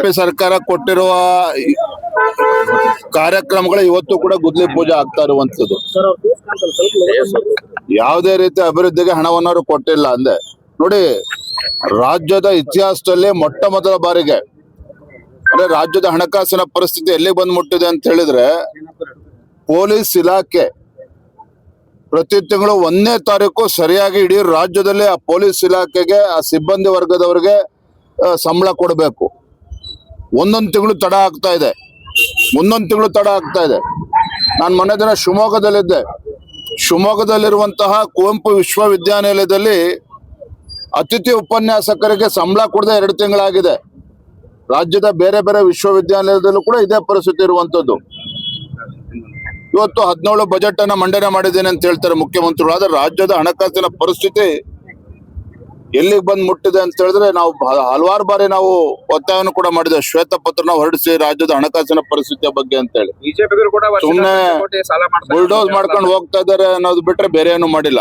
ಸರ್ಕಾರ ಕೊಟ್ಟಿರುವ ಕಾರ್ಯಕ್ರಮಗಳು ಇವತ್ತು ಕೂಡ ಗುದ್ಲಿ ಪೂಜೆ ಆಗ್ತಾ ಇರುವಂತದ್ದು. ಯಾವುದೇ ರೀತಿ ಅಭಿವೃದ್ಧಿಗೆ ಹಣವನ್ನಾರು ಕೊಟ್ಟಿಲ್ಲ ಅಂದೆ. ನೋಡಿ, ರಾಜ್ಯದ ಇತಿಹಾಸದಲ್ಲಿ ಮೊಟ್ಟ ಮೊದಲ ಬಾರಿಗೆ ಅಂದ್ರೆ ರಾಜ್ಯದ ಹಣಕಾಸಿನ ಪರಿಸ್ಥಿತಿ ಎಲ್ಲಿ ಬಂದು ಮುಟ್ಟಿದೆ ಅಂತ ಹೇಳಿದ್ರೆ, ಪೊಲೀಸ್ ಇಲಾಖೆ ಪ್ರತಿ ತಿಂಗಳು 1ನೇ ತಾರೀಕು ಸರಿಯಾಗಿ ಇಡೀ ರಾಜ್ಯದಲ್ಲಿ ಆ ಪೊಲೀಸ್ ಇಲಾಖೆಗೆ ಆ ಸಿಬ್ಬಂದಿ ವರ್ಗದವರಿಗೆ ಸಂಬಳ ಕೊಡಬೇಕು. ಒಂದೊಂದು ತಿಂಗಳು ತಡ ಆಗ್ತಾ ಇದೆ, ಮುಂದೊಂದು ತಿಂಗಳು ತಡ ಆಗ್ತಾ ಇದೆ. ನಾನು ಮೊನ್ನೆ ದಿನ ಶಿವಮೊಗ್ಗದಲ್ಲಿದ್ದೆ. ಶಿವಮೊಗ್ಗದಲ್ಲಿರುವಂತಹ ಕುವೆಂಪು ವಿಶ್ವವಿದ್ಯಾನಿಲಯದಲ್ಲಿ ಅತಿಥಿ ಉಪನ್ಯಾಸಕರಿಗೆ ಸಂಬಳ ಕೊಡದೆ 2 ತಿಂಗಳಾಗಿದೆ. ರಾಜ್ಯದ ಬೇರೆ ಬೇರೆ ವಿಶ್ವವಿದ್ಯಾನಿಲಯದಲ್ಲೂ ಕೂಡ ಇದೇ ಪರಿಸ್ಥಿತಿ ಇರುವಂತದ್ದು. ಇವತ್ತು 17 ಬಜೆಟ್ ಅನ್ನ ಮಂಡನೆ ಮಾಡಿದ್ದೇನೆ ಅಂತ ಹೇಳ್ತಾರೆ ಮುಖ್ಯಮಂತ್ರಿಗಳು. ಆದ್ರೆ ರಾಜ್ಯದ ಹಣಕಾಸಿನ ಪರಿಸ್ಥಿತಿ ಎಲ್ಲಿಗೆ ಬಂದು ಮುಟ್ಟಿದೆ ಅಂತ ಹೇಳಿದ್ರೆ, ನಾವು ಹಲವಾರು ಬಾರಿ ನಾವು ಒತ್ತಾಯವನ್ನು ಕೂಡ ಮಾಡಿದ್ದೇವೆ, ಶ್ವೇತ ಪತ್ರನ ಹೊರಡಿಸಿ ರಾಜ್ಯದ ಹಣಕಾಸಿನ ಪರಿಸ್ಥಿತಿಯ ಬಗ್ಗೆ ಅಂತ ಹೇಳಿ. ಸುಮ್ಮನೆ ಬುಲ್ಡೋಸ್ ಮಾಡ್ಕೊಂಡು ಹೋಗ್ತಾ ಇದ್ದಾರೆ ಅನ್ನೋದು ಬಿಟ್ರೆ ಬೇರೆ ಏನು ಮಾಡಿಲ್ಲ.